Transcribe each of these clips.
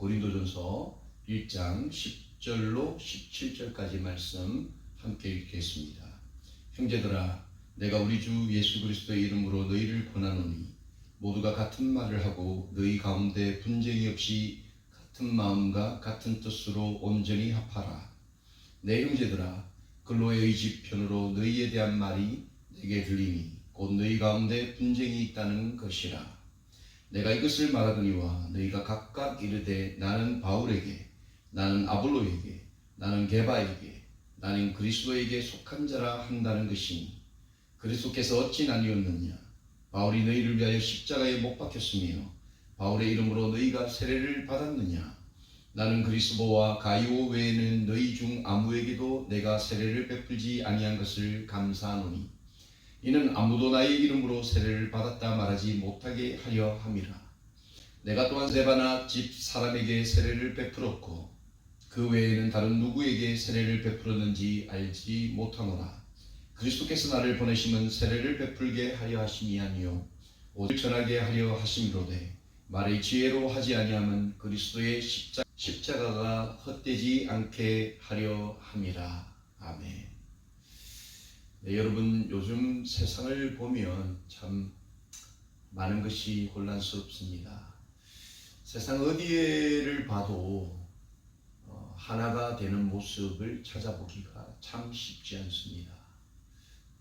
고린도전서 1장 10절로 17절까지 말씀 함께 읽겠습니다. 형제들아, 내가 우리 주 예수 그리스도의 이름으로 너희를 권하노니 모두가 같은 말을 하고 너희 가운데 분쟁이 없이 같은 마음과 같은 뜻으로 온전히 합하라. 내 형제들아, 글로의 집 편으로 너희에 대한 말이 내게 들리니 곧 너희 가운데 분쟁이 있다는 것이라. 내가 이것을 말하더니와 너희가 각각 이르되 나는 바울에게, 나는 아볼로에게, 나는 게바에게, 나는 그리스도에게 속한 자라 한다는 것이니 그리스도께서 어찌 나뉘었느냐? 바울이 너희를 위하여 십자가에 못 박혔으며 바울의 이름으로 너희가 세례를 받았느냐? 나는 그리스도와 가이오 외에는 너희 중 아무에게도 내가 세례를 베풀지 아니한 것을 감사하노니 이는 아무도 나의 이름으로 세례를 받았다 말하지 못하게 하려 함이라. 내가 또한 세바나 집 사람에게 세례를 베풀었고 그 외에는 다른 누구에게 세례를 베풀었는지 알지 못하노라. 그리스도께서 나를 보내심은 세례를 베풀게 하려 하심이 아니요 오직 전하게 하려 하심이로되 말의 지혜로 하지 아니함은 그리스도의 십자가가 헛되지 않게 하려 함이라. 아멘. 네, 여러분, 요즘 세상을 보면 참 많은 것이 혼란스럽습니다. 세상 어디를 봐도 하나가 되는 모습을 찾아보기가 참 쉽지 않습니다.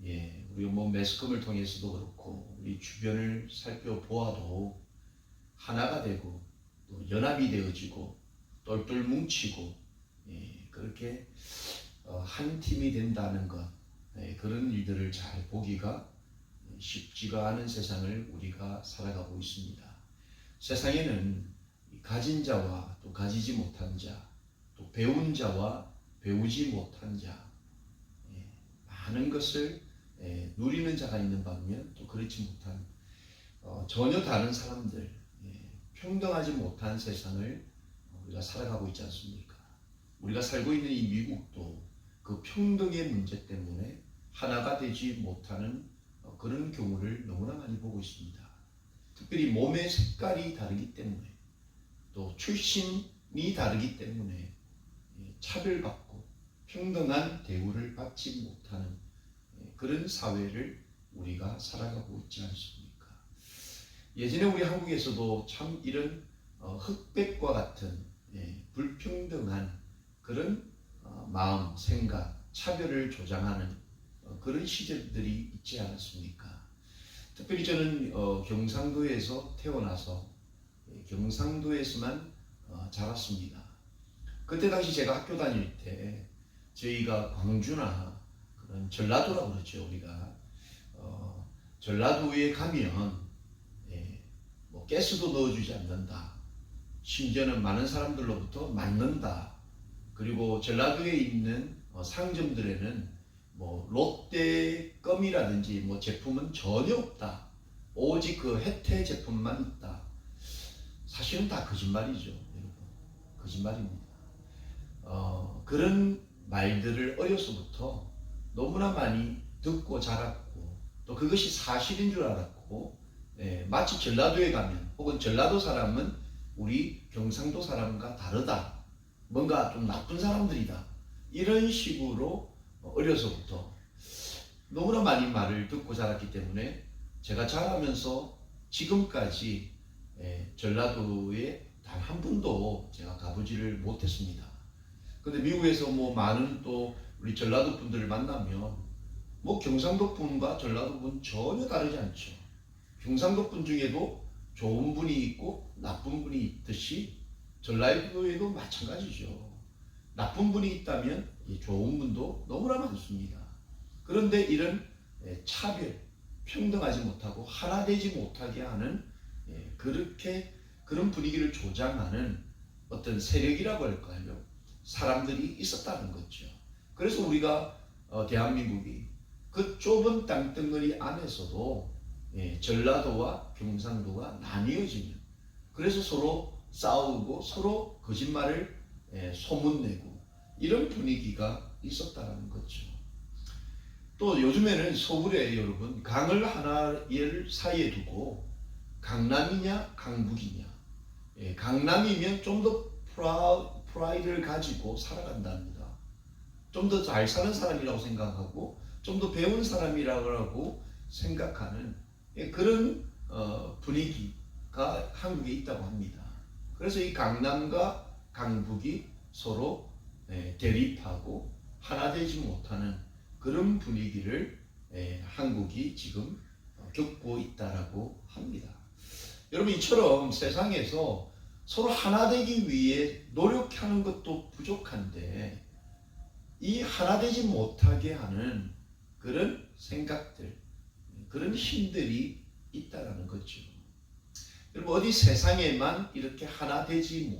우리가 매스컴을 통해서도 그렇고 우리 주변을 살펴보아도 하나가 되고 또 연합이 되어지고 똘똘 뭉치고 그렇게 한 팀이 된다는 것, 그런 일들을 잘 보기가 쉽지가 않은 세상을 우리가 살아가고 있습니다. 세상에는 가진 자와 또 가지지 못한 자, 또 배운 자와 배우지 못한 자, 많은 것을 누리는 자가 있는 반면 또 그렇지 못한 전혀 다른 사람들, 평등하지 못한 세상을 우리가 살아가고 있지 않습니까? 우리가 살고 있는 이 미국도 그 평등의 문제 때문에 하나가 되지 못하는 그런 경우를 너무나 많이 보고 있습니다. 특별히 몸의 색깔이 다르기 때문에 또 출신이 다르기 때문에 차별받고 평등한 대우를 받지 못하는 그런 사회를 우리가 살아가고 있지 않습니까? 예전에 우리 한국에서도 참 이런 흑백과 같은 불평등한 그런 마음, 생각, 차별을 조장하는 그런 시절들이 있지 않았습니까? 특별히 저는 경상도에서 태어나서 경상도에서만 자랐습니다. 그때 당시 제가 학교 다닐 때 저희가 광주나 그런 전라도라고 그러죠. 우리가 전라도에 가면 가스도 넣어주지 않는다. 심지어는 많은 사람들로부터 맞는다. 그리고 전라도에 있는 상점들에는 롯데 껌이라든지 제품은 전혀 없다. 오직 그 혜태 제품만 있다. 사실은 다 거짓말이죠, 여러분. 거짓말입니다. 그런 말들을 어려서부터 너무나 많이 듣고 자랐고 또 그것이 사실인 줄 알았고 마치 전라도에 가면 혹은 전라도 사람은 우리 경상도 사람과 다르다. 뭔가 좀 나쁜 사람들이다. 이런 식으로 어려서부터 너무나 많이 말을 듣고 자랐기 때문에 제가 자라면서 지금까지 전라도에 단 한 번도 제가 가보지를 못했습니다. 근데 미국에서 많은 또 우리 전라도 분들을 만나면 경상도 분과 전라도 분 전혀 다르지 않죠. 경상도 분 중에도 좋은 분이 있고 나쁜 분이 있듯이 전라도에도 마찬가지죠. 나쁜 분이 있다면 좋은 분도 너무나 많습니다. 그런데 이런 차별, 평등하지 못하고 하나 되지 못하게 하는 그런 분위기를 조장하는 어떤 세력이라고 할까요? 사람들이 있었다는 거죠. 그래서 우리가 대한민국이 그 좁은 땅덩어리 안에서도 전라도와 경상도가 나뉘어지는, 그래서 서로 싸우고 서로 거짓말을 소문내고 이런 분위기가 있었다는 거죠. 또 요즘에는 서울에 여러분 강을 하나를 사이에 두고 강남이냐 강북이냐, 강남이면 좀 더 프라이드를 가지고 살아간답니다. 좀 더 잘 사는 사람이라고 생각하고 좀 더 배운 사람이라고 생각하는 그런 분위기가 한국에 있다고 합니다. 그래서 이 강남과 강북이 서로 대립하고 하나 되지 못하는 그런 분위기를 한국이 지금 겪고 있다라고 합니다. 여러분, 이처럼 세상에서 서로 하나 되기 위해 노력하는 것도 부족한데 이 하나 되지 못하게 하는 그런 생각들, 그런 힘들이 있다라는 거죠. 여러분, 어디 세상에만 이렇게 하나 되지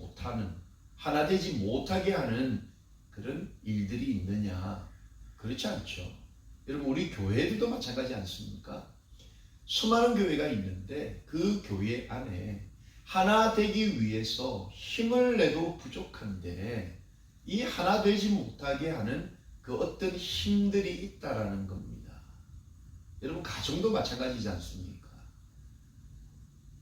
못하게 하는 그런 일들이 있느냐? 그렇지 않죠. 여러분, 우리 교회들도 마찬가지 않습니까? 수많은 교회가 있는데 그 교회 안에 하나 되기 위해서 힘을 내도 부족한데 이 하나 되지 못하게 하는 그 어떤 힘들이 있다라는 겁니다. 여러분, 가정도 마찬가지지 않습니까?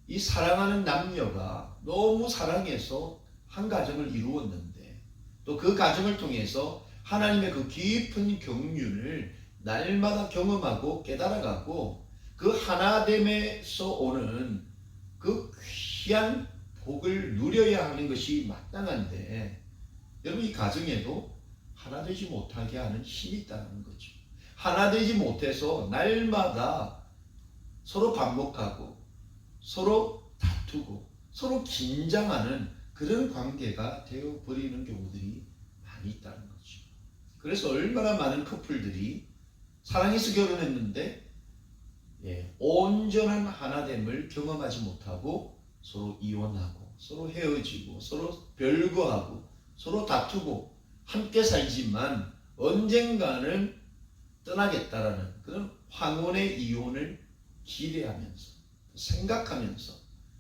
이 사랑하는 남녀가 너무 사랑해서 한 가정을 이루었는데 또 그 가정을 통해서 하나님의 그 깊은 경륜을 날마다 경험하고 깨달아가고 그 하나됨에서 오는 그 귀한 복을 누려야 하는 것이 마땅한데 여러분, 이 가정에도 하나 되지 못하게 하는 힘이 있다는 거죠. 하나 되지 못해서 날마다 서로 반복하고 서로 다투고 서로 긴장하는 그런 관계가 되어버리는 경우들이 많이 있다는 거죠. 그래서 얼마나 많은 커플들이 사랑해서 결혼했는데 온전한 하나됨을 경험하지 못하고 서로 이혼하고 서로 헤어지고 서로 별거하고 서로 다투고 함께 살지만 언젠가는 떠나겠다라는 그런 황혼의 이혼을 기대하면서 생각하면서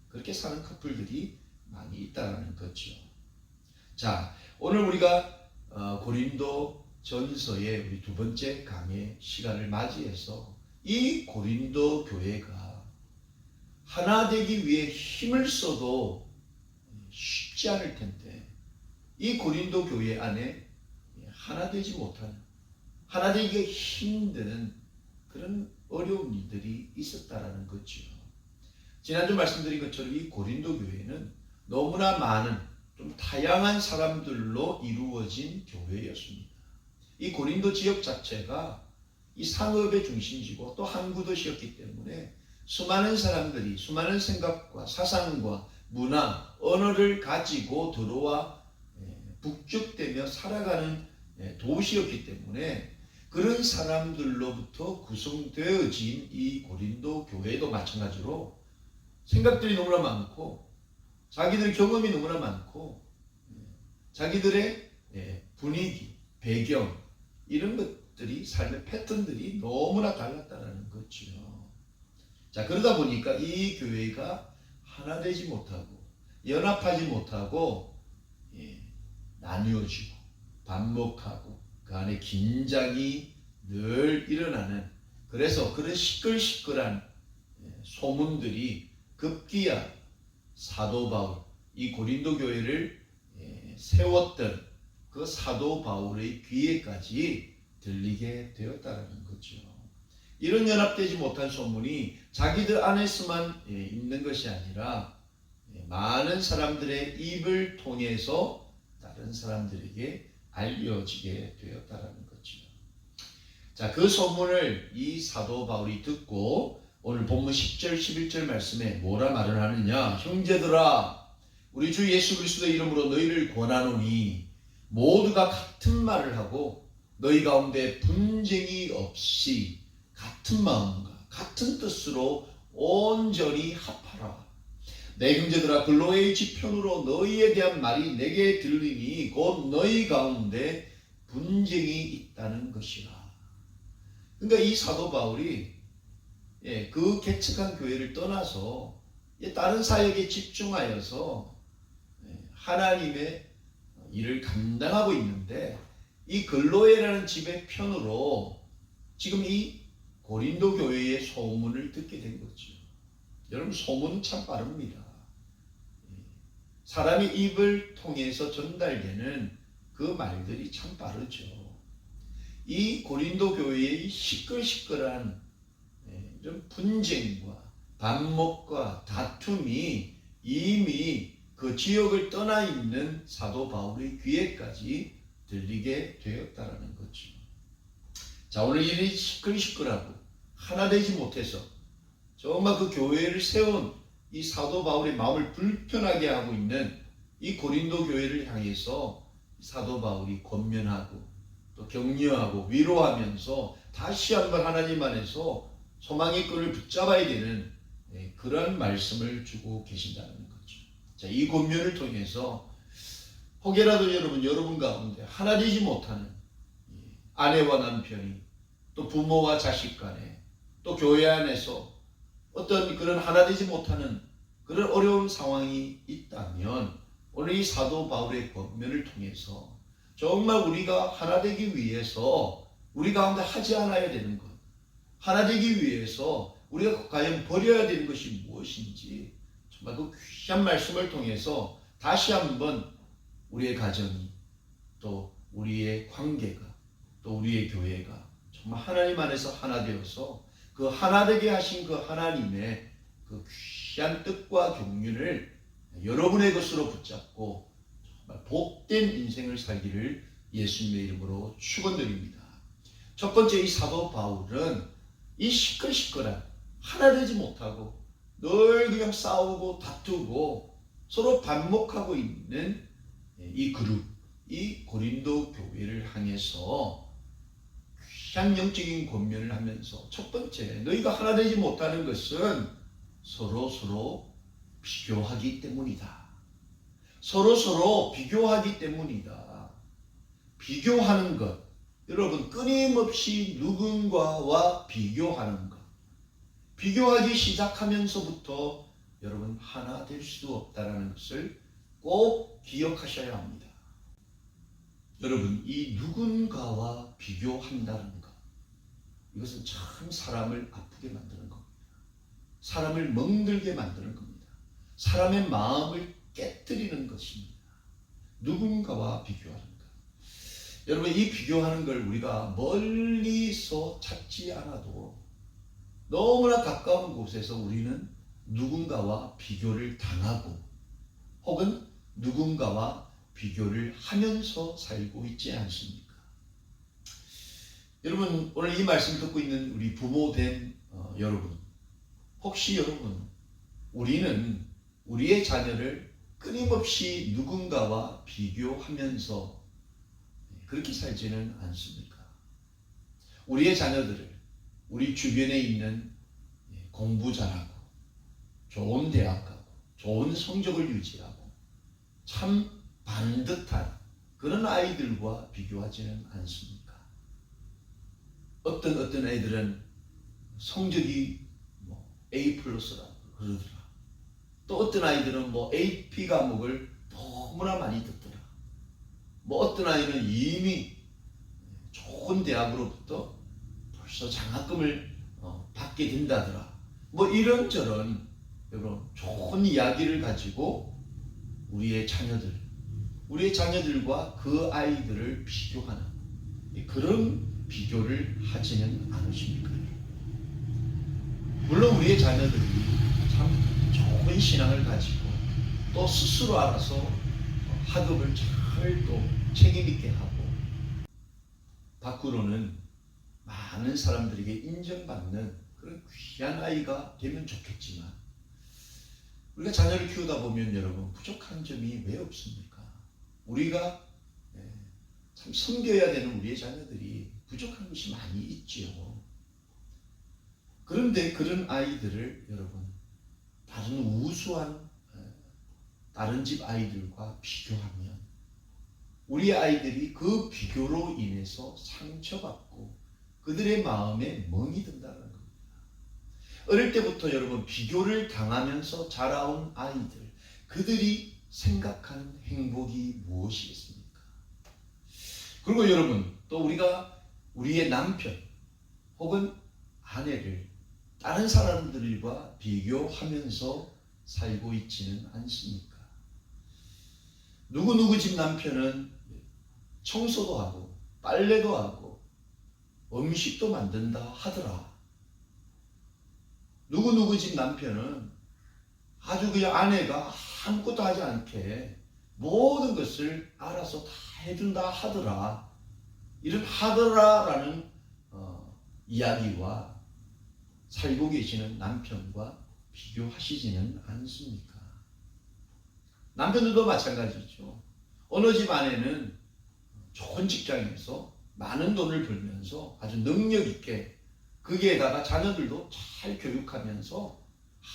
그렇게 사는 커플들이 많이 있다는 거죠. 자, 오늘 우리가 고린도 전서의 우리 두 번째 강의 시간을 맞이해서 이 고린도 교회가 하나 되기 위해 힘을 써도 쉽지 않을 텐데 이 고린도 교회 안에 하나 되지 못하는, 하나 되기가 힘든 그런 어려운 일들이 있었다라는 거죠. 지난주 말씀드린 것처럼 이 고린도 교회는 너무나 많은 좀 다양한 사람들로 이루어진 교회였습니다. 이 고린도 지역 자체가 이 상업의 중심지고 또 항구도시였기 때문에 수많은 사람들이 수많은 생각과 사상과 문화, 언어를 가지고 들어와 북적대며 살아가는 도시였기 때문에 그런 사람들로부터 구성되어진 이 고린도 교회도 마찬가지로 생각들이 너무나 많고 자기들의 경험이 너무나 많고 자기들의 분위기, 배경 이런 것들이 삶의 패턴들이 너무나 달랐다는 거죠. 자, 그러다 보니까 이 교회가 하나 되지 못하고 연합하지 못하고 나뉘어지고 반목하고 그 안에 긴장이 늘 일어나는, 그래서 그런 시끌시끌한 소문들이 급기야 사도 바울, 이 고린도 교회를 세웠던 그 사도 바울의 귀에까지 들리게 되었다는 거죠. 이런 연합되지 못한 소문이 자기들 안에서만 있는 것이 아니라 많은 사람들의 입을 통해서 다른 사람들에게 알려지게 되었다는 거죠. 자, 그 소문을 이 사도 바울이 듣고 오늘 본문 10절 11절 말씀에 뭐라 말을 하느냐? 형제들아, 우리 주 예수 그리스도의 이름으로 너희를 권하노니 모두가 같은 말을 하고 너희 가운데 분쟁이 없이 같은 마음과 같은 뜻으로 온전히 합하라. 내 형제들아, 글로의 지편으로 너희에 대한 말이 내게 들리니 곧 너희 가운데 분쟁이 있다는 것이라. 그러니까 이 사도 바울이 그 개척한 교회를 떠나서 다른 사역에 집중하여서 하나님의 일을 감당하고 있는데 이 글로에라는 집의 편으로 지금 이 고린도 교회의 소문을 듣게 된 거죠. 여러분, 소문은 참 빠릅니다. 사람의 입을 통해서 전달되는 그 말들이 참 빠르죠. 이 고린도 교회의 시끌시끌한 이런 분쟁과 반목과 다툼이 이미 그 지역을 떠나 있는 사도 바울의 귀에까지 들리게 되었다라는 거죠. 자, 오늘 일이 시끌시끌하고 하나 되지 못해서 정말 그 교회를 세운 이 사도 바울의 마음을 불편하게 하고 있는 이 고린도 교회를 향해서 사도 바울이 권면하고 또 격려하고 위로하면서 다시 한번 하나님 안에서 소망의 끈을 붙잡아야 되는 그런 말씀을 주고 계신다는 거죠. 자, 이 권면을 통해서 혹여라도 여러분 가운데 하나 되지 못하는 아내와 남편이 또 부모와 자식 간에 또 교회 안에서 어떤 그런 하나 되지 못하는 그런 어려운 상황이 있다면 오늘 이 사도 바울의 권면을 통해서 정말 우리가 하나 되기 위해서 우리 가운데 하지 않아야 되는 것, 하나 되기 위해서 우리가 과연 버려야 되는 것이 무엇인지 정말 그 귀한 말씀을 통해서 다시 한번 우리의 가정이 또 우리의 관계가 또 우리의 교회가 정말 하나님 안에서 하나 되어서 그 하나 되게 하신 그 하나님의 그 귀한 뜻과 경륜을 여러분의 것으로 붙잡고 정말 복된 인생을 살기를 예수님의 이름으로 축원드립니다. 첫 번째, 이 사도 바울은 이 시끌시끌한 하나 되지 못하고 늘 그냥 싸우고 다투고 서로 반목하고 있는 이 그룹, 이 고린도 교회를 향해서 귀한 영적인 권면을 하면서 첫 번째, 너희가 하나 되지 못하는 것은 서로 비교하기 때문이다. 서로 비교하기 때문이다. 비교하는 것, 여러분 끊임없이 누군가와 비교하는 것, 비교하기 시작하면서부터 여러분 하나 될 수 없다는 것을 꼭 기억하셔야 합니다. 여러분, 이 누군가와 비교한다는 것, 이것은 참 사람을 아프게 만드는 겁니다. 사람을 멍들게 만드는 겁니다. 사람의 마음을 깨뜨리는 것입니다. 누군가와 비교하는 것. 여러분, 이 비교하는 걸 우리가 멀리서 찾지 않아도 너무나 가까운 곳에서 우리는 누군가와 비교를 당하고 혹은 누군가와 비교를 하면서 살고 있지 않습니까? 여러분, 오늘 이 말씀 듣고 있는 우리 부모 된 여러분, 혹시 여러분, 우리는 우리의 자녀를 끊임없이 누군가와 비교하면서 그렇게 살지는 않습니까? 우리의 자녀들을 우리 주변에 있는 공부 잘하고 좋은 대학 가고 좋은 성적을 유지하고 참 반듯한 그런 아이들과 비교하지는 않습니까? 어떤 애들은 성적이 A 플러스라고 그러더라. 또 어떤 아이들은 AP 과목을 너무나 많이 듣더라. 어떤 아이는 이미 좋은 대학으로부터 벌써 장학금을 받게 된다더라. 이런저런 여러분 좋은 이야기를 가지고 우리의 자녀들과 그 아이들을 비교하는 그런 비교를 하지는 않으십니까? 물론 우리의 자녀들이 참 좋은 신앙을 가지고 또 스스로 알아서 학업을 잘 또 책임있게 하고 밖으로는 많은 사람들에게 인정받는 그런 귀한 아이가 되면 좋겠지만 우리가 자녀를 키우다 보면 여러분 부족한 점이 왜 없습니까? 우리가 참 섬겨야 되는 우리의 자녀들이 부족한 것이 많이 있지요. 그런데 그런 아이들을 여러분 다른 우수한 다른 집 아이들과 비교하면 우리 아이들이 그 비교로 인해서 상처받고 그들의 마음에 멍이 든다는 겁니다. 어릴 때부터 여러분 비교를 당하면서 자라온 아이들, 그들이 생각하는 행복이 무엇이겠습니까? 그리고 여러분 또 우리가 우리의 남편 혹은 아내를 다른 사람들과 비교하면서 살고 있지는 않습니까? 누구누구 집 남편은 청소도 하고 빨래도 하고 음식도 만든다 하더라. 누구누구 집 남편은 아주 그냥 아내가 아무것도 하지 않게 모든 것을 알아서 다 해준다 하더라. 이런 하더라라는 이야기와 살고 계시는 남편과 비교하시지는 않습니까? 남편들도 마찬가지죠. 어느 집 아내는 좋은 직장에서 많은 돈을 벌면서 아주 능력 있게 거기에다가 자녀들도 잘 교육하면서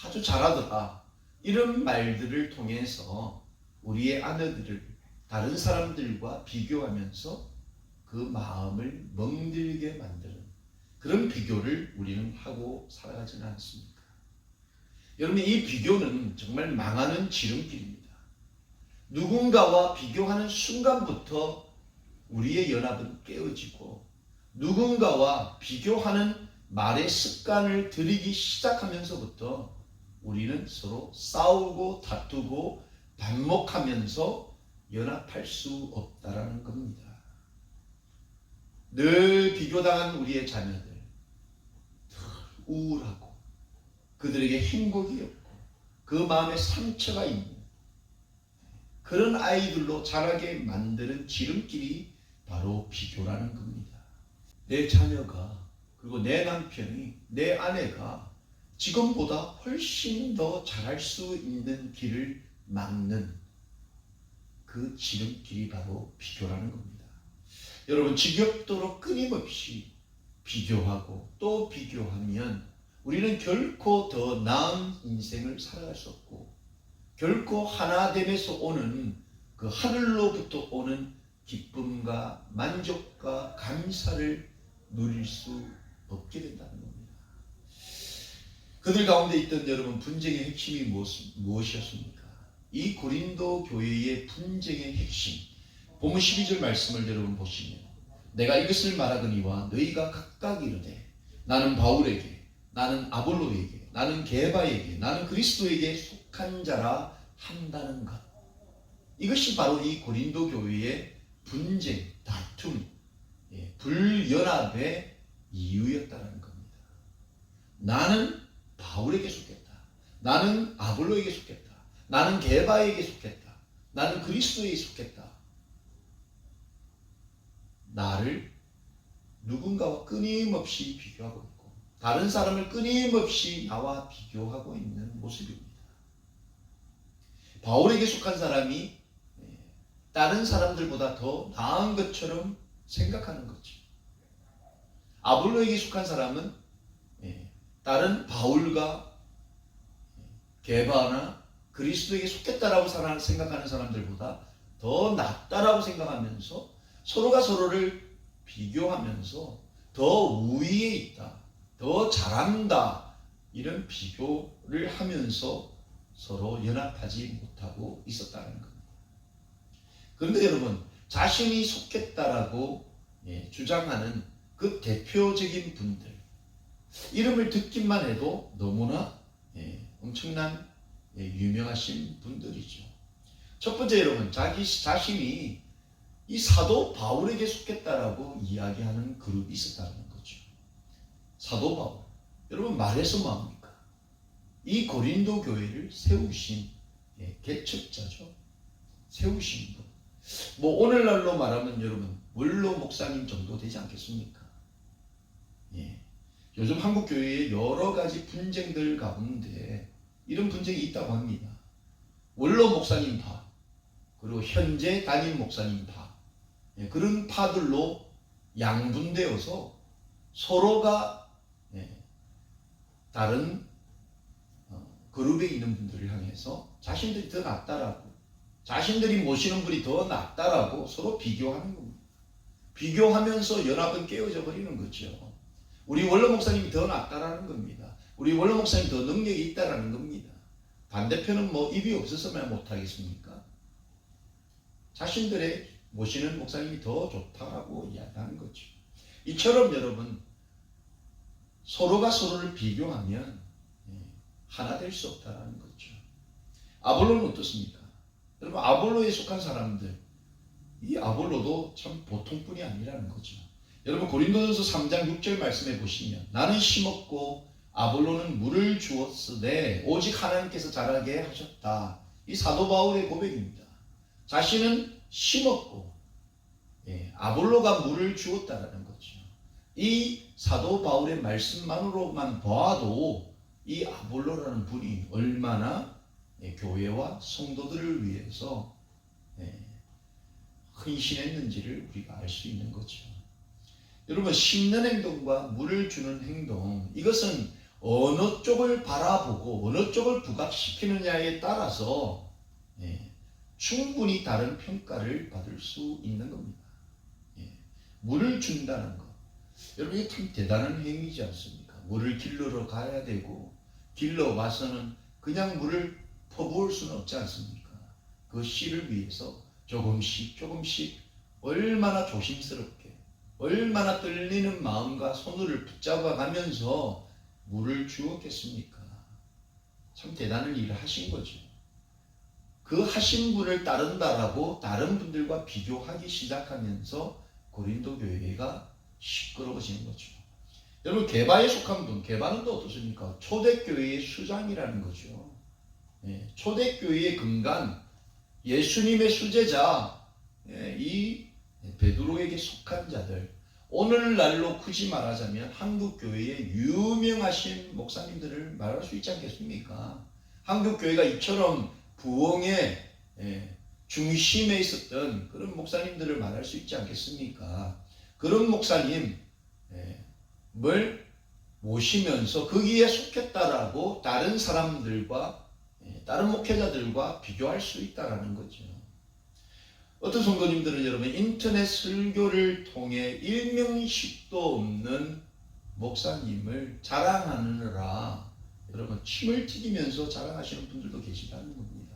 아주 잘하더라. 이런 말들을 통해서 우리의 아내들을 다른 사람들과 비교하면서 그 마음을 멍들게 만드는 그런 비교를 우리는 하고 살아가지는 않습니까? 여러분, 이 비교는 정말 망하는 지름길입니다. 누군가와 비교하는 순간부터 우리의 연합은 깨어지고 누군가와 비교하는 말의 습관을 들이기 시작하면서부터 우리는 서로 싸우고 다투고 반목하면서 연합할 수 없다라는 겁니다. 늘 비교당한 우리의 자녀들, 우울하고 그들에게 행복이 없고 그 마음에 상처가 있는 그런 아이들로 자라게 만드는 지름길이 바로 비교라는 겁니다. 내 자녀가 그리고 내 남편이 내 아내가 지금보다 훨씬 더 잘할 수 있는 길을 막는 그 지름길이 바로 비교라는 겁니다. 여러분, 지겹도록 끊임없이 비교하고 또 비교하면 우리는 결코 더 나은 인생을 살아갈 수 없고 결코 하나됨에서 오는 그 하늘로부터 오는 기쁨과 만족과 감사를 누릴 수 없게 된다는 겁니다. 그들 가운데 있던 여러분, 분쟁의 핵심이 무엇이었습니까? 이 고린도 교회의 분쟁의 핵심, 본문 12절 말씀을 여러분 보시면 내가 이것을 말하거니와 너희가 각각 이르되 나는 바울에게 나는 아볼로에게 나는 게바에게 나는 그리스도에게 속한 자라 한다는 것. 이것이 바로 이 고린도 교회의 분쟁, 다툼, 불연합의 이유였다는 겁니다. 나는 바울에게 속했다. 나는 아볼로에게 속했다. 나는 게바에게 속했다. 나는 그리스도에게 속했다. 나를 누군가와 끊임없이 비교하고 있고 다른 사람을 끊임없이 나와 비교하고 있는 모습입니다. 바울에게 속한 사람이 다른 사람들보다 더 나은 것처럼 생각하는 거죠. 아볼로에게 속한 사람은 다른 바울과 게바나 그리스도에게 속했다라고 생각하는 사람들보다 더 낫다라고 생각하면서 서로가 서로를 비교하면서 더 우위에 있다, 더 잘한다, 이런 비교를 하면서 서로 연합하지 못하고 있었다는 겁니다. 그런데 여러분, 자신이 속했다라고 주장하는 그 대표적인 분들, 이름을 듣기만 해도 너무나 엄청난 유명하신 분들이죠. 첫 번째, 여러분, 자기 자신이 이 사도 바울에게 속했다라고 이야기하는 그룹이 있었다는 거죠. 사도 바울, 여러분, 말해서 뭐합니까? 이 고린도 교회를 세우신 개척자죠. 세우신 분. 뭐 오늘날로 말하면 여러분 원로 목사님 정도 되지 않겠습니까? 요즘 한국 교회의 여러 가지 분쟁들 가운데 이런 분쟁이 있다고 합니다. 원로 목사님 파, 그리고 현재 담임 목사님 파, 그런 파들로 양분되어서 서로가 다른 그룹에 있는 분들을 향해서 자신들이 더 낫다라고, 자신들이 모시는 분이 더 낫다라고 서로 비교하는 겁니다. 비교하면서 연합은 깨어져 버리는 거죠. 우리 원로 목사님이 더 낫다라는 겁니다. 우리 원로 목사님이 더 능력이 있다라는 겁니다. 반대편은 뭐 입이 없어서만 못하겠습니까? 자신들의 모시는 목사님이 더 좋다라고 이야기하는 거죠. 이처럼 여러분, 서로가 서로를 비교하면 하나 될 수 없다라는 거죠. 아볼로는 어떻습니까? 여러분 아볼로에 속한 사람들, 이 아볼로도 참 보통뿐이 아니라는 거죠. 여러분 고린도전서 3장 6절 말씀해 보시면 나는 심었고 아볼로는 물을 주었으되 오직 하나님께서 자라게 하셨다. 이 사도 바울의 고백입니다. 자신은 심었고 아볼로가 물을 주었다라는 거죠. 이 사도 바울의 말씀만으로만 봐도 이 아볼로라는 분이 얼마나 교회와 성도들을 위해서 헌신했는지를 우리가 알 수 있는 거죠. 여러분 심는 행동과 물을 주는 행동, 이것은 어느 쪽을 바라보고 어느 쪽을 부각시키느냐에 따라서 충분히 다른 평가를 받을 수 있는 겁니다. 물을 준다는 것, 여러분 이게 참 대단한 행위지 않습니까? 물을 길러러 가야 되고 길러 와서는 그냥 물을 퍼부을 수는 없지 않습니까? 그 씨를 위해서 조금씩 조금씩 얼마나 조심스럽게, 얼마나 떨리는 마음과 손을 붙잡아 가면서 물을 주었겠습니까? 참 대단한 일을 하신 거죠. 그 하신 분을 따른다라고 다른 분들과 비교하기 시작하면서 고린도 교회가 시끄러워지는 거죠. 여러분 게바에 속한 분, 게바는 또 어떻습니까? 초대교회의 수장이라는 거죠. 초대교회의 근간, 예수님의 수제자, 이 베드로에게 속한 자들, 오늘날로 굳이 말하자면 한국교회의 유명하신 목사님들을 말할 수 있지 않겠습니까? 한국교회가 이처럼 부흥의 중심에 있었던 그런 목사님들을 말할 수 있지 않겠습니까? 그런 목사님을 모시면서 거기에 속했다라고 다른 사람들과 다른 목회자들과 비교할 수 있다라는 거죠. 어떤 성도님들은 여러분 인터넷 설교를 통해 일명식도 없는 목사님을 자랑하느라 여러분 침을 튀기면서 자랑하시는 분들도 계시다는 겁니다.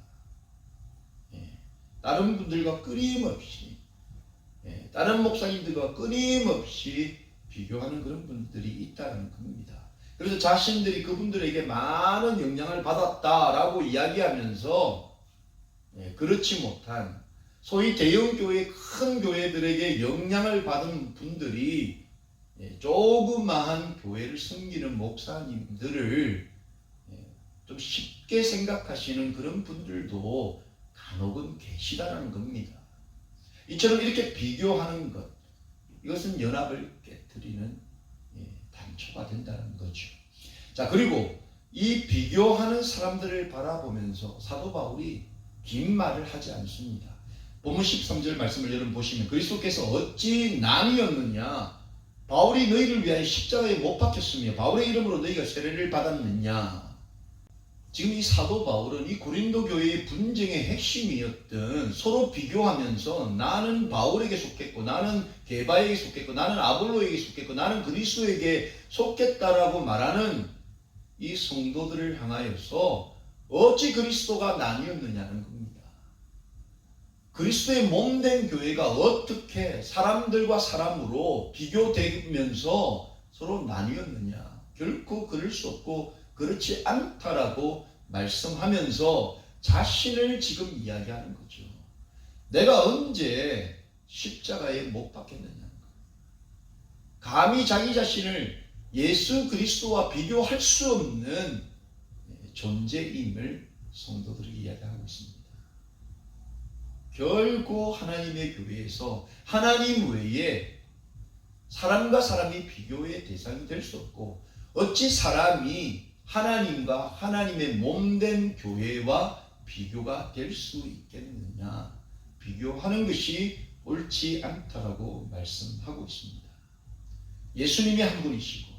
다른 분들과 끊임없이 다른 목사님들과 끊임없이 비교하는 그런 분들이 있다는 겁니다. 그래서 자신들이 그분들에게 많은 영향을 받았다라고 이야기하면서 그렇지 못한 소위 대형교회, 큰 교회들에게 영향을 받은 분들이 조그마한 교회를 섬기는 목사님들을 좀 쉽게 생각하시는 그런 분들도 간혹은 계시다는 겁니다. 이처럼 이렇게 비교하는 것, 이것은 연합을 깨뜨리는 단초가 된다는 거죠. 자, 그리고 이 비교하는 사람들을 바라보면서 사도 바울이 긴 말을 하지 않습니다. 본문 13절 말씀을 여러분 보시면 그리스도께서 어찌 나뉘었느냐, 바울이 너희를 위하여 십자가에 못 박혔으며 바울의 이름으로 너희가 세례를 받았느냐. 지금 이 사도 바울은 이 고린도 교회의 분쟁의 핵심이었던 서로 비교하면서 나는 바울에게 속했고 나는 게바에게 속했고 나는 아볼로에게 속했고 나는 그리스도에게 속했다라고 말하는 이 성도들을 향하여서 어찌 그리스도가 나뉘었느냐는 겁니다. 그리스도의 몸된 교회가 어떻게 사람들과 사람으로 비교되면서 서로 나뉘었느냐. 결코 그럴 수 없고 그렇지 않다라고 말씀하면서 자신을 지금 이야기하는 거죠. 내가 언제 십자가에 못 박혔느냐는 거예요. 감히 자기 자신을 예수 그리스도와 비교할 수 없는 존재임을 성도들에게 이야기하고 있습니다. 결코 하나님의 교회에서 하나님 외에 사람과 사람이 비교의 대상이 될 수 없고 어찌 사람이 하나님과 하나님의 몸된 교회와 비교가 될 수 있겠느냐. 비교하는 것이 옳지 않다라고 말씀하고 있습니다. 예수님이 한 분이시고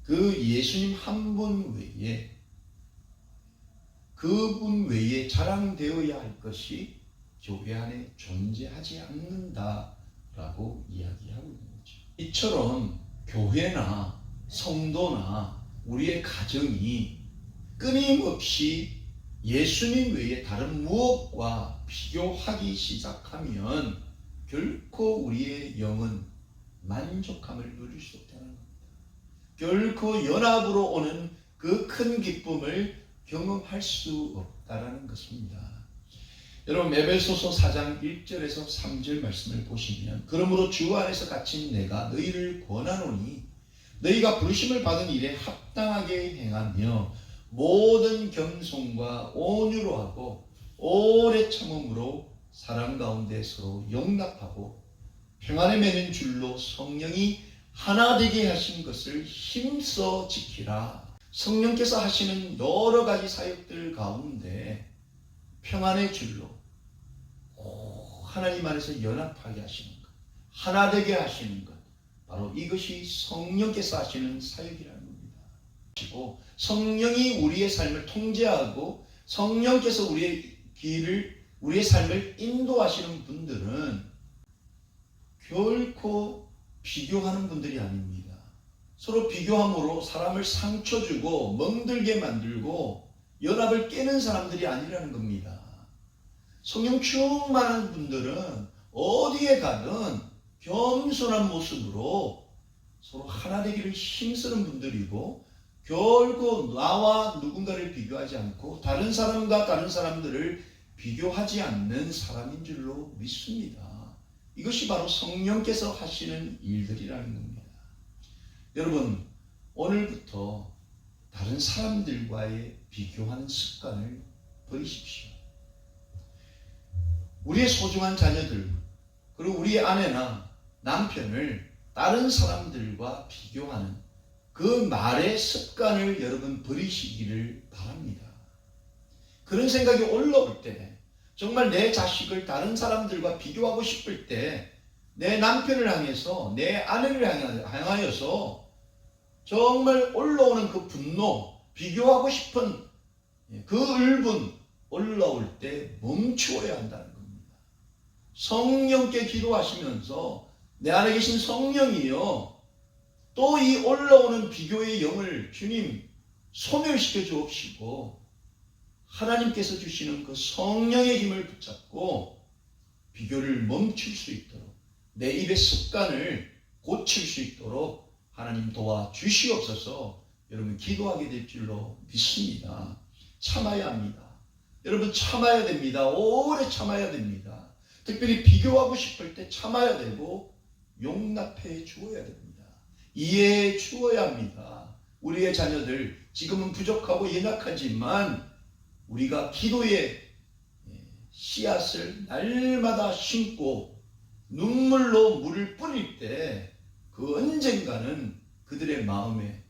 그 예수님 한 분 외에 그분 외에 자랑되어야 할 것이 교회 안에 존재하지 않는다라고 이야기하고 있는 거죠. 이처럼 교회나 성도나 우리의 가정이 끊임없이 예수님 외에 다른 무엇과 비교하기 시작하면 결코 우리의 영은 만족함을 누릴 수 없다는 겁니다. 결코 연합으로 오는 그 큰 기쁨을 경험할 수 없다는 것입니다. 여러분 에베소서 4장 1절에서 3절 말씀을 보시면 그러므로 주 안에서 갇힌 내가 너희를 권하노니 너희가 부르심을 받은 일에 합당하게 행하며 모든 겸손과 온유로 하고 오래 참음으로 사랑 가운데 서로 용납하고 평안에 매는 줄로 성령이 하나 되게 하신 것을 힘써 지키라. 성령께서 하시는 여러 가지 사역들 가운데 평안의 줄로 하나님 안에서 연합하게 하시는 것, 하나 되게 하시는 것, 바로 이것이 성령께서 하시는 사역이라는 겁니다. 그리고 성령이 우리의 삶을 통제하고 성령께서 우리의 길을, 우리의 삶을 인도하시는 분들은 결코 비교하는 분들이 아닙니다. 서로 비교함으로 사람을 상처 주고 멍들게 만들고 연합을 깨는 사람들이 아니라는 겁니다. 성령 충만한 분들은 어디에 가든 겸손한 모습으로 서로 하나 되기를 힘쓰는 분들이고 결코 나와 누군가를 비교하지 않고 다른 사람과 다른 사람들을 비교하지 않는 사람인 줄로 믿습니다. 이것이 바로 성령께서 하시는 일들이라는 겁니다. 여러분, 오늘부터 다른 사람들과의 비교하는 습관을 버리십시오. 우리의 소중한 자녀들, 그리고 우리의 아내나 남편을 다른 사람들과 비교하는 그 말의 습관을 여러분 버리시기를 바랍니다. 그런 생각이 올라올 때, 정말 내 자식을 다른 사람들과 비교하고 싶을 때 내 남편을 향해서, 내 아내를 향하여서 정말 올라오는 그 분노, 비교하고 싶은 그 울분 올라올 때 멈추어야 한다는 겁니다. 성령께 기도하시면서 내 안에 계신 성령이요, 또 이 올라오는 비교의 영을 주님 소멸시켜 주옵시고 하나님께서 주시는 그 성령의 힘을 붙잡고 비교를 멈출 수 있도록, 내 입의 습관을 고칠 수 있도록 하나님 도와주시옵소서. 여러분 기도하게 될 줄로 믿습니다. 참아야 합니다. 여러분 참아야 됩니다. 오래 참아야 됩니다. 특별히 비교하고 싶을 때 참아야 되고 용납해 주어야 됩니다. 이해해 주어야 합니다. 우리의 자녀들 지금은 부족하고 연약하지만 우리가 기도의 씨앗을 날마다 심고 눈물로 물을 뿌릴 때 그 언젠가는 그들의 마음에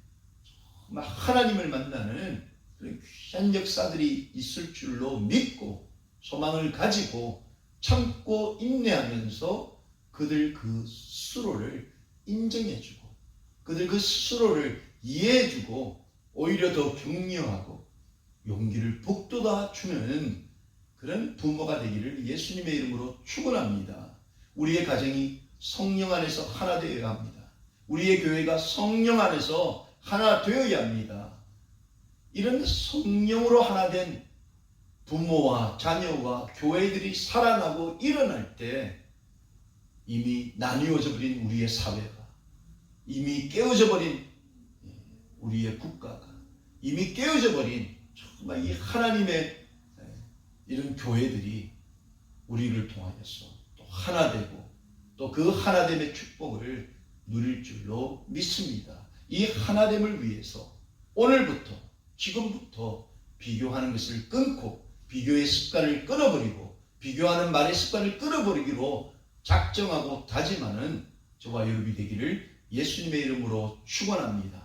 정말 하나님을 만나는 그런 귀한 역사들이 있을 줄로 믿고 소망을 가지고 참고 인내하면서 그들 그 스스로를 인정해주고 그들 그 스스로를 이해해주고 오히려 더 격려하고 용기를 북돋아 주는 그런 부모가 되기를 예수님의 이름으로 축원합니다. 우리의 가정이 성령 안에서 하나 되어야 합니다. 우리의 교회가 성령 안에서 하나 되어야 합니다. 이런 성령으로 하나 된 부모와 자녀와 교회들이 살아나고 일어날 때 이미 나뉘어져 버린 우리의 사회가, 이미 깨어져 버린 우리의 국가가, 이미 깨어져 버린 정말 이 하나님의 이런 교회들이 우리를 통하여서 또 하나 되고 또 그 하나됨의 축복을 누릴 줄로 믿습니다. 이 하나됨을 위해서 오늘부터, 지금부터 비교하는 것을 끊고 비교의 습관을 끊어버리고 비교하는 말의 습관을 끊어버리기로 작정하고 다짐하는 저와 여러분이 되기를 예수님의 이름으로 축원합니다.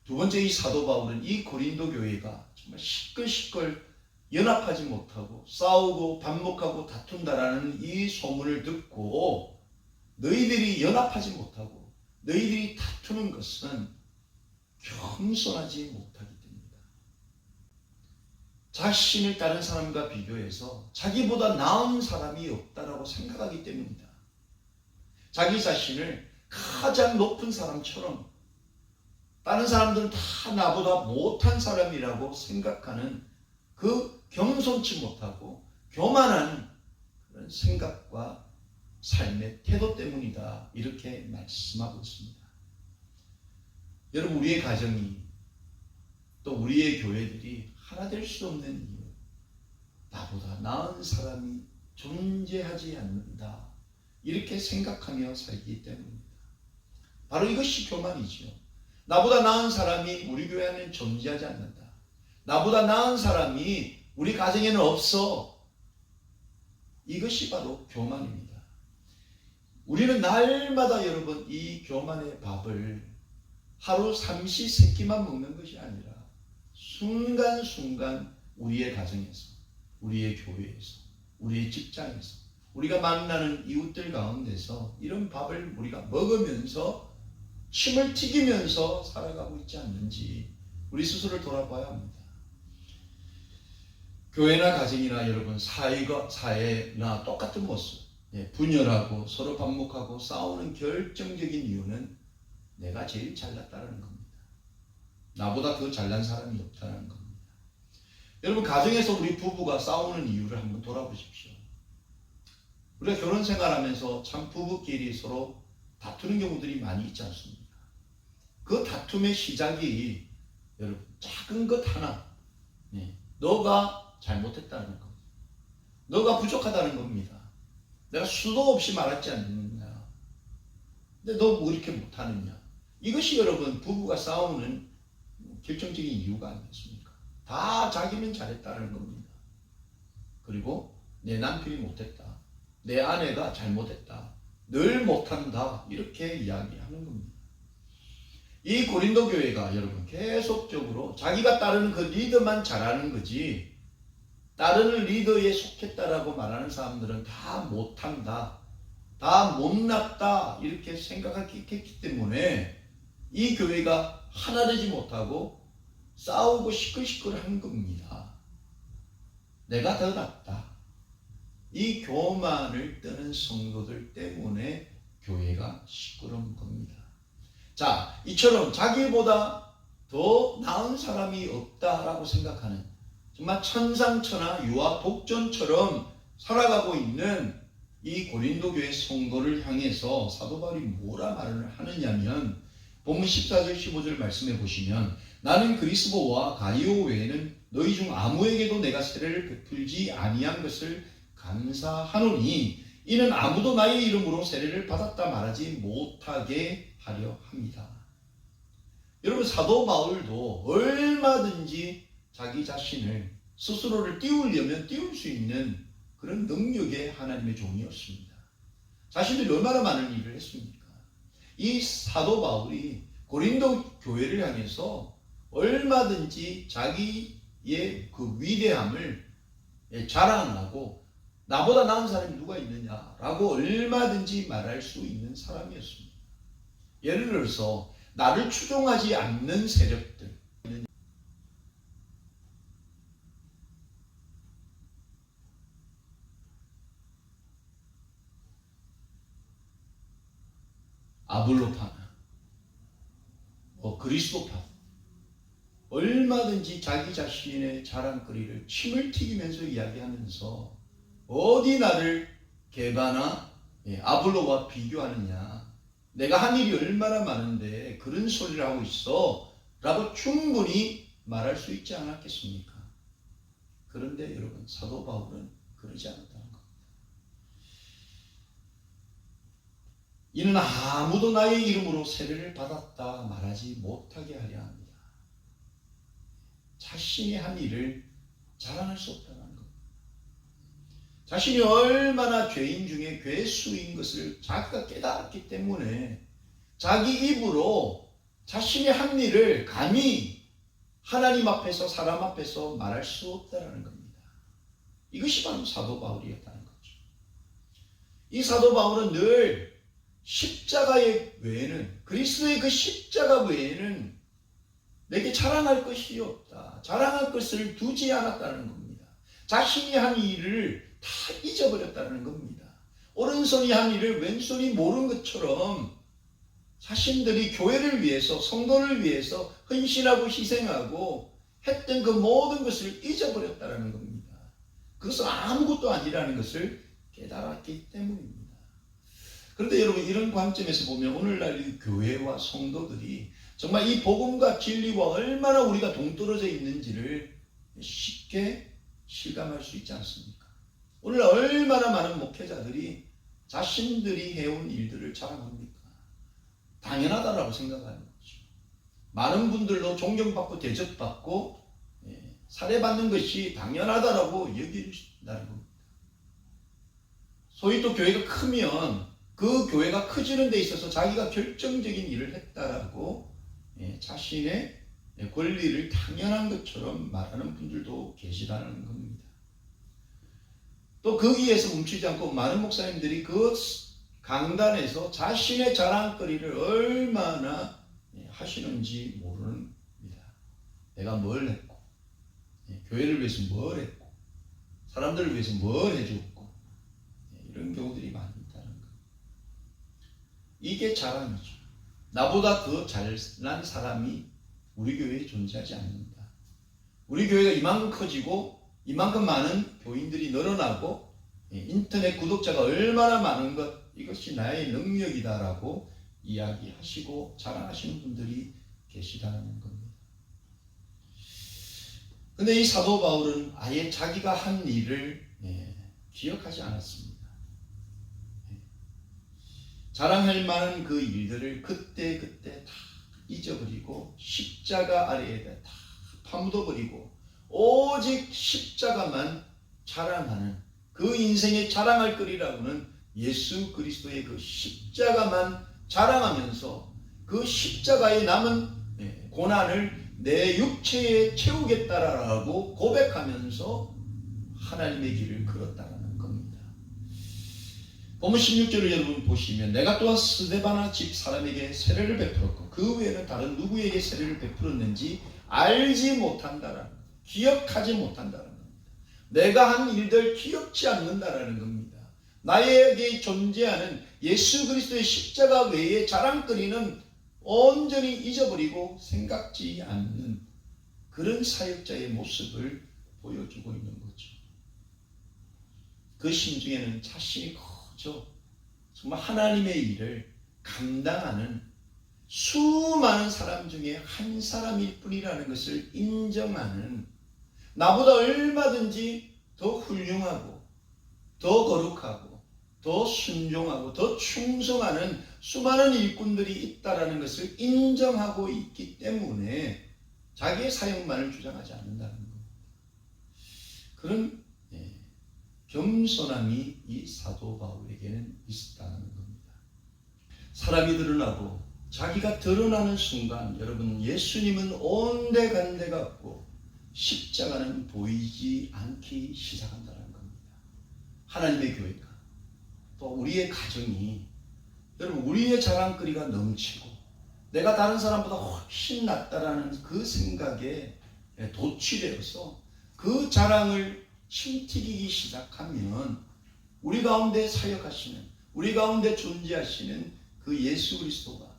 두 번째, 이 사도 바울은 이 고린도 교회가 정말 시끌시끌 연합하지 못하고 싸우고 반목하고 다툰다라는 이 소문을 듣고 너희들이 연합하지 못하고 너희들이 다투는 것은 겸손하지 못하기 때문이다. 자신을 다른 사람과 비교해서 자기보다 나은 사람이 없다라고 생각하기 때문이다. 자기 자신을 가장 높은 사람처럼 다른 사람들은 다 나보다 못한 사람이라고 생각하는 그 겸손치 못하고 교만한 그런 생각과 삶의 태도 때문이다. 이렇게 말씀하고 있습니다. 여러분, 우리의 가정이 또 우리의 교회들이 하나 될 수 없는 이유, 나보다 나은 사람이 존재하지 않는다. 이렇게 생각하며 살기 때문입니다. 바로 이것이 교만이지요. 나보다 나은 사람이 우리 교회 안에 존재하지 않는다. 나보다 나은 사람이 우리 가정에는 없어. 이것이 바로 교만입니다. 우리는 날마다 여러분 이 교만의 밥을 하루 삼시세끼만 먹는 것이 아니라 순간순간 우리의 가정에서, 우리의 교회에서, 우리의 직장에서, 우리가 만나는 이웃들 가운데서 이런 밥을 우리가 먹으면서 침을 튀기면서 살아가고 있지 않는지 우리 스스로를 돌아봐야 합니다. 교회나 가정이나 여러분 사회나 똑같은 모습, 분열하고 서로 반목하고 싸우는 결정적인 이유는 내가 제일 잘났다는 겁니다. 나보다 더 잘난 사람이 없다는 겁니다. 여러분 가정에서 우리 부부가 싸우는 이유를 한번 돌아보십시오. 우리가 결혼 생활하면서 참 부부끼리 서로 다투는 경우들이 많이 있지 않습니까? 그 다툼의 시작이 여러분 작은 것 하나, 너가 잘못했다는 겁니다. 너가 부족하다는 겁니다. 내가 수도 없이 말하지 않느냐. 근데 너 뭐 이렇게 못하느냐. 이것이 여러분 부부가 싸우는 결정적인 이유가 아니겠습니까? 다 자기는 잘했다는 겁니다. 그리고 내 남편이 못했다. 내 아내가 잘못했다. 늘 못한다. 이렇게 이야기하는 겁니다. 이 고린도 교회가 여러분 계속적으로 자기가 따르는 그 리더만 잘하는 거지 따르는 리더에 속했다라고 말하는 사람들은 다 못한다. 다 못났다. 이렇게 생각했기 때문에 이 교회가 하나 되지 못하고 싸우고 시끌시끌한 겁니다. 내가 더 낫다. 이 교만을 떠는 성도들 때문에 교회가 시끄러운 겁니다. 자, 이처럼 자기보다 더 나은 사람이 없다라고 생각하는 정말 천상천하 유아 독전처럼 살아가고 있는 이 고린도 교회 성도를 향해서 사도 바울이 뭐라 말을 하느냐면 본문 14절 15절 말씀해 보시면 나는 그리스도와 가이오 외에는 너희 중 아무에게도 내가 세례를 베풀지 아니한 것을 감사하노니 이는 아무도 나의 이름으로 세례를 받았다 말하지 못하게 하려 합니다. 여러분 사도 바울도 얼마든지 자기 자신을 스스로를 띄우려면 띄울 수 있는 그런 능력의 하나님의 종이었습니다. 자신들이 얼마나 많은 일을 했습니까? 이 사도 바울이 고린도 교회를 향해서 얼마든지 자기의 그 위대함을 자랑하고 나보다 나은 사람이 누가 있느냐라고 얼마든지 말할 수 있는 사람이었습니다. 예를 들어서 나를 추종하지 않는 세력들, 아볼로파나, 그리스도파 얼마든지 자기 자신의 자랑거리를 침을 튀기면서 이야기하면서 어디 나를 게바나 아볼로와 비교하느냐. 내가 한 일이 얼마나 많은데 그런 소리를 하고 있어 라고 충분히 말할 수 있지 않았겠습니까? 그런데 여러분 사도 바울은 그러지 않았다는 겁니다. 이는 아무도 나의 이름으로 세례를 받았다 말하지 못하게 하려 합니다. 자신이 한 일을 자랑할 수 없다는 겁니다. 자신이 얼마나 죄인 중에 괴수인 것을 자기가 깨달았기 때문에 자기 입으로 자신이 한 일을 감히 하나님 앞에서 사람 앞에서 말할 수 없다는 겁니다. 이것이 바로 사도 바울이었다는 거죠. 이 사도 바울은 늘 십자가의 외에는 그리스도의 그 십자가 외에는 내게 자랑할 것이 없다. 자랑할 것을 두지 않았다는 겁니다. 자신이 한 일을 다 잊어버렸다는 겁니다. 오른손이 한 일을 왼손이 모른 것처럼 자신들이 교회를 위해서 성도를 위해서 헌신하고 희생하고 했던 그 모든 것을 잊어버렸다는 겁니다. 그것은 아무것도 아니라는 것을 깨달았기 때문입니다. 그런데 여러분 이런 관점에서 보면 오늘날 이 교회와 성도들이 정말 이 복음과 진리와 얼마나 우리가 동떨어져 있는지를 쉽게 실감할 수 있지 않습니까? 오늘 얼마나 많은 목회자들이 자신들이 해온 일들을 자랑합니까? 당연하다라고 생각하는 거죠. 많은 분들로 존경받고 대접받고 살해받는 것이 당연하다라고 여긴다는 겁니다. 소위 또 교회가 크면 그 교회가 커지는 데 있어서 자기가 결정적인 일을 했다라고 자신의 권리를 당연한 것처럼 말하는 분들도 계시다는 겁니다. 또 거기에서 멈추지 않고 많은 목사님들이 그 강단에서 자신의 자랑거리를 얼마나 하시는지 모릅니다. 내가 뭘 했고, 교회를 위해서 뭘 했고, 사람들을 위해서 뭘 해줬고, 이런 경우들이 많이 있다는 것. 이게 자랑이죠. 나보다 더 잘난 사람이 우리 교회에 존재하지 않는다. 우리 교회가 이만큼 커지고 이만큼 많은 교인들이 늘어나고 인터넷 구독자가 얼마나 많은 것, 이것이 나의 능력이다라고 이야기하시고 자랑하시는 분들이 계시다는 겁니다. 근데 이 사도 바울은 아예 자기가 한 일을 기억하지 않았습니다. 자랑할 만한 그 일들을 그때 다 잊어버리고 십자가 아래에 다 파묻어버리고 오직 십자가만 자랑하는, 그 인생의 자랑할 거리라고는 예수 그리스도의 그 십자가만 자랑하면서 그 십자가에 남은 고난을 내 육체에 채우겠다라고 고백하면서 하나님의 길을 걸었다는 겁니다. 본문 16절을 여러분 보시면 내가 또한 스데바나 집 사람에게 세례를 베풀었고 그 외에는 다른 누구에게 세례를 베풀었는지 알지 못한다라는, 기억하지 못한다라는 겁니다. 내가 한 일들 기억지 않는다라는 겁니다. 나에게 존재하는 예수 그리스도의 십자가 외에 자랑거리는 온전히 잊어버리고 생각지 않는 그런 사역자의 모습을 보여주고 있는 거죠. 그 심중에는 자신이 커져 정말 하나님의 일을 감당하는 수많은 사람 중에 한 사람일 뿐이라는 것을 인정하는, 나보다 얼마든지 더 훌륭하고 더 거룩하고 더 순종하고 더 충성하는 수많은 일꾼들이 있다라는 것을 인정하고 있기 때문에 자기의 사역만을 주장하지 않는다는 겁니다. 그런 겸손함이 이 사도 바울에게는 있었다는 겁니다. 사람이 드러나고 자기가 드러나는 순간 여러분, 예수님은 온데간데 같고 십자가는 보이지 않기 시작한다는 겁니다. 하나님의 교회가, 또 우리의 가정이, 여러분 우리의 자랑거리가 넘치고 내가 다른 사람보다 훨씬 낫다라는 그 생각에 도취되어서 그 자랑을 침튀기기 시작하면 우리 가운데 사역하시는, 우리 가운데 존재하시는 그 예수 그리스도가,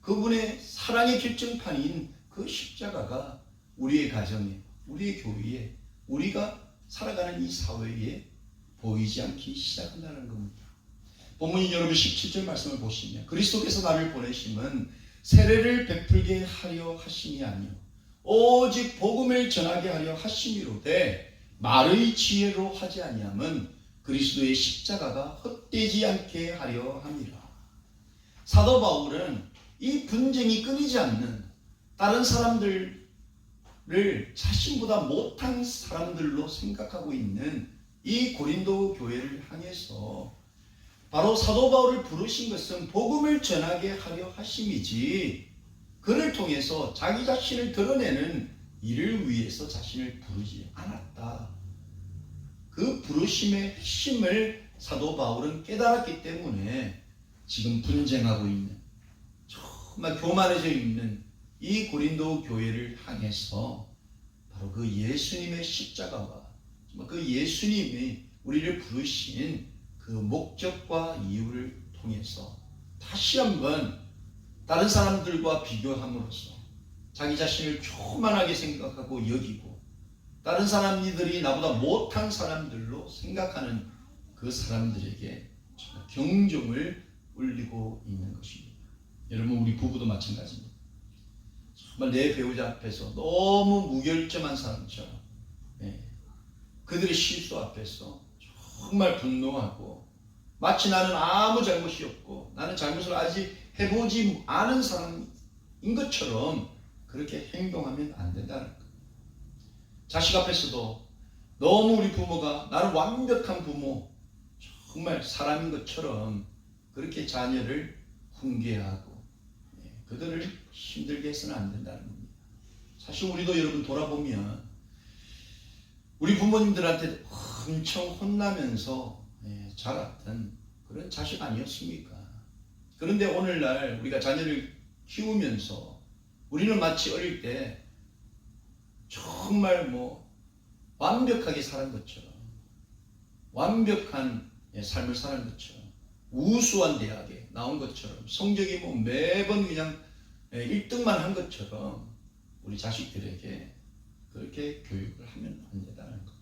그분의 사랑의 결정판인 그 십자가가 우리의 가정에, 우리의 교회에, 우리가 살아가는 이 사회에 보이지 않기 시작한다는 겁니다. 본문이 여러분 17절 말씀을 보시면 그리스도께서 나를 보내심은 세례를 베풀게 하려 하심이 아니요 오직 복음을 전하게 하려 하심이로되 말의 지혜로 하지 아니함은 그리스도의 십자가가 헛되지 않게 하려 함이라. 사도 바울은 이 분쟁이 끊이지 않는 다른 사람들을 자신보다 못한 사람들로 생각하고 있는 이 고린도 교회를 향해서 바로 사도 바울을 부르신 것은 복음을 전하게 하려 하심이지 그를 통해서 자기 자신을 드러내는 일을 위해서 자신을 부르지 않았다. 그 부르심의 핵심을 사도 바울은 깨달았기 때문에 지금 분쟁하고 있는, 정말 교만해져 있는 이 고린도 교회를 향해서 바로 그 예수님의 십자가와 그 예수님이 우리를 부르신 그 목적과 이유를 통해서 다시 한번 다른 사람들과 비교함으로써 자기 자신을 교만하게 생각하고 여기고 다른 사람들이 나보다 못한 사람들로 생각하는 그 사람들에게 경종을 울리고 있는 것입니다. 여러분 우리 부부도 마찬가지입니다. 정말 내 배우자 앞에서 너무 무결점한 사람처럼 그들의 실수 앞에서 정말 분노하고 마치 나는 아무 잘못이 없고 나는 잘못을 아직 해보지 않은 사람인 것처럼 그렇게 행동하면 안 된다는 거예요. 자식 앞에서도 너무 우리 부모가 나는 완벽한 부모, 정말 사람인 것처럼 그렇게 자녀를 훈계하고 그들을 힘들게 해서는 안 된다는 겁니다. 사실 우리도 여러분 돌아보면 우리 부모님들한테 엄청 혼나면서 자랐던 그런 자식 아니었습니까? 그런데 오늘날 우리가 자녀를 키우면서 우리는 마치 어릴 때 정말 완벽하게 살은 것처럼 완벽한 삶을 사는 것처럼 우수한 대학에 나온 것처럼 성적이 매번 그냥 1등만 한 것처럼 우리 자식들에게 그렇게 교육을 하면 안 된다는 겁니다.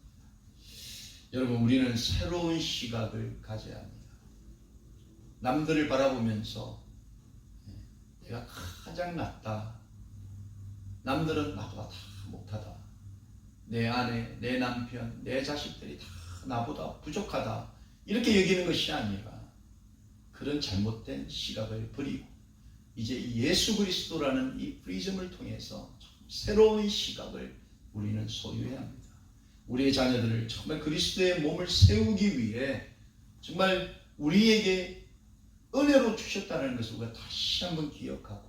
여러분, 우리는 새로운 시각을 가져야 합니다. 남들을 바라보면서 내가 가장 낫다, 남들은 나보다 다 못하다, 내 아내, 내 남편, 내 자식들이 다 나보다 부족하다, 이렇게 여기는 것이 아니라 그런 잘못된 시각을 버리고 이제 예수 그리스도라는 이 프리즘을 통해서 새로운 시각을 우리는 소유해야 합니다. 우리의 자녀들을 정말 그리스도의 몸을 세우기 위해 정말 우리에게 은혜로 주셨다는 것을 우리가 다시 한번 기억하고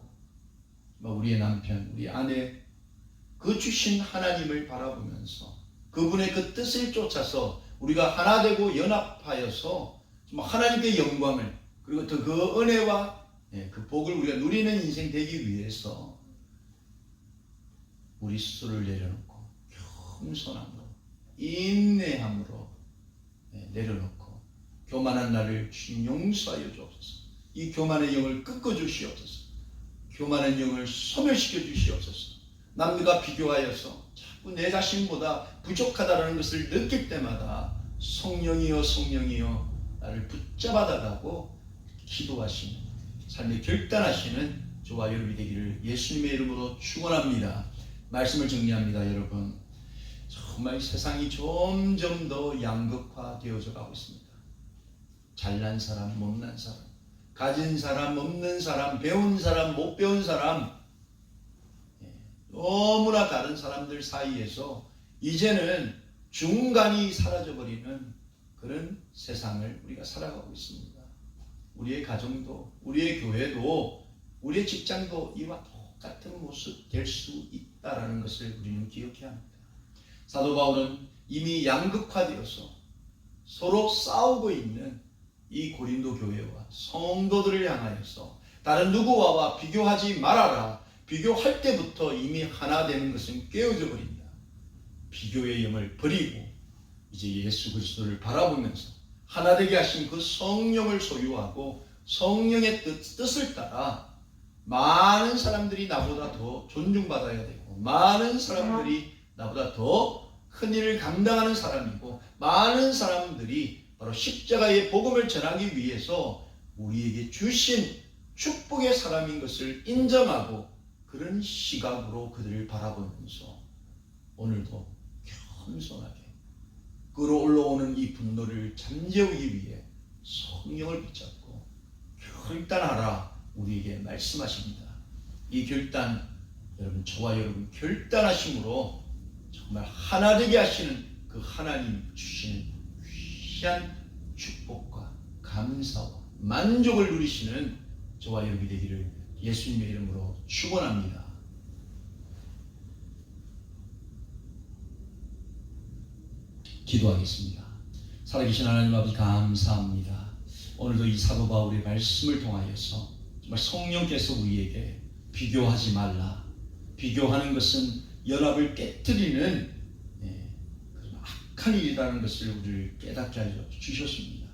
우리의 남편, 우리 아내, 그 주신 하나님을 바라보면서 그분의 그 뜻을 쫓아서 우리가 하나 되고 연합하여서 하나님께 영광을 그리고 또 그 은혜와 그 복을 우리가 누리는 인생 되기 위해서 우리 스스로를 내려놓고 겸손함으로 인내함으로 내려놓고 교만한 나를 주님 용서하여 주옵소서. 이 교만의 영을 꺾어 주시옵소서. 교만의 영을 소멸시켜 주시옵소서. 남들과 비교하여서 자꾸 내 자신보다 부족하다는 것을 느낄 때마다 성령이여 성령이여 나를 붙잡아다가고 기도하시는 삶에 결단하시는 저와 여러분이 되기를 예수님의 이름으로 축원합니다. 말씀을 정리합니다. 여러분, 정말 세상이 점점 더 양극화되어져 가고 있습니다. 잘난 사람, 못난 사람, 가진 사람, 없는 사람, 배운 사람, 못 배운 사람, 너무나 다른 사람들 사이에서 이제는 중간이 사라져버리는 그런 세상을 우리가 살아가고 있습니다. 우리의 가정도, 우리의 교회도, 우리의 직장도 이와 똑같은 모습 될 수 있다는 것을 우리는 기억해야 합니다. 사도 바울은 이미 양극화되어서 서로 싸우고 있는 이 고린도 교회와 성도들을 향하여서 다른 누구와 비교하지 말아라. 비교할 때부터 이미 하나 되는 것은 깨어져 버린다. 비교의 영을 버리고 이제 예수 그리스도를 바라보면서 하나 되게 하신 그 성령을 소유하고 성령의 뜻을 따라 많은 사람들이 나보다 더 존중받아야 되고 많은 사람들이 나보다 더 큰 일을 감당하는 사람이고 많은 사람들이 바로 십자가의 복음을 전하기 위해서 우리에게 주신 축복의 사람인 것을 인정하고 그런 시각으로 그들을 바라보면서 오늘도 겸손하게 끌어올라오는 이 분노를 잠재우기 위해 성령을 붙잡고 결단하라 우리에게 말씀하십니다. 이 결단, 여러분 저와 여러분 결단하심으로 정말 하나 되게 하시는 그 하나님 주시는 귀한 축복과 감사와 만족을 누리시는 저와 여러분이 되기를 예수님의 이름으로 축원합니다. 기도하겠습니다. 살아계신 하나님 아버지 감사합니다. 오늘도 이 사도 바울의 말씀을 통하여서 정말 성령께서 우리에게 비교하지 말라. 비교하는 것은 연합을 깨뜨리는 그런 악한 일이라는 것을 우리를 깨닫게 하여 주셨습니다.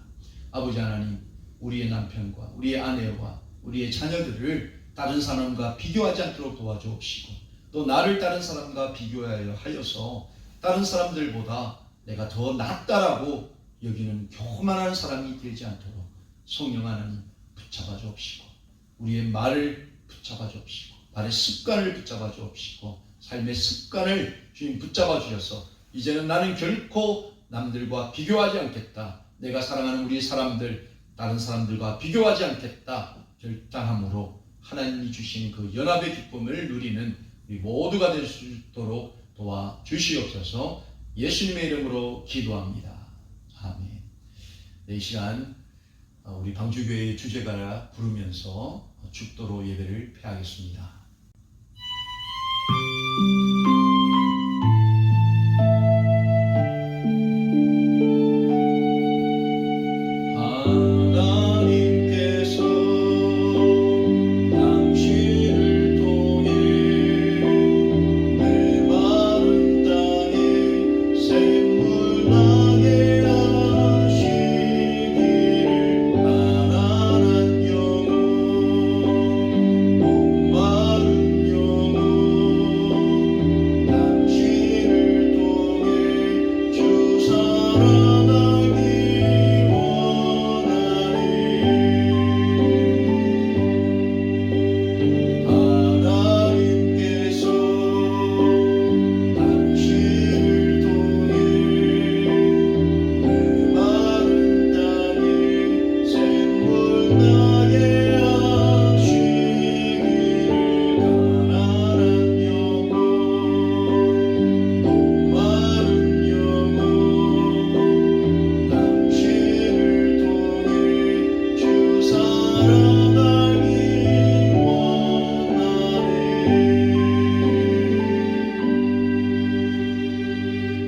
아버지 하나님, 우리의 남편과 우리의 아내와 우리의 자녀들을 다른 사람과 비교하지 않도록 도와주옵시고 또 나를 다른 사람과 비교하여서 다른 사람들보다 내가 더 낫다라고 여기는 교만한 사람이 되지 않도록 성령 하나님 붙잡아 주옵시고 우리의 말을 붙잡아 주옵시고 말의 습관을 붙잡아 주옵시고 삶의 습관을 주님 붙잡아 주셔서 이제는 나는 결코 남들과 비교하지 않겠다. 내가 사랑하는 우리 사람들, 다른 사람들과 비교하지 않겠다. 결단함으로 하나님이 주신 그 연합의 기쁨을 누리는 우리 모두가 될 수 있도록 도와주시옵소서. 예수님의 이름으로 기도합니다. 아멘. 이 시간 우리 방주교회의 주제가를 부르면서 축도로 예배를 폐하겠습니다.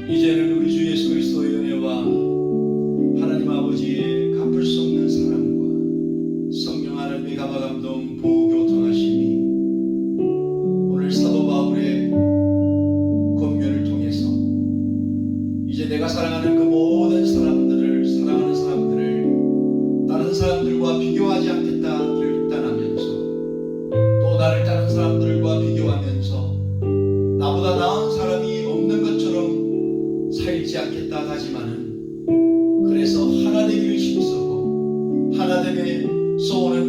이제는 우리 주 예수 그리스도의 은혜와 하나님 아버지의 갚을 수 없는 사랑과 성령 하나님의 감화감동 보호교통하심이 오늘 사도 바울의 권면을 통해서 이제 내가 사랑하는 그 모든 사람들을, 사랑하는 사람들을 다른 사람들과 비교하지 않겠다 결단하면서, 또 나를 다른 사람들과 비교하면서 나보다 나은 사람이 없는 것처럼 살지 않겠다 하지만은, 그래서 하나 되기를 힘쓰고 하나 되게 소원을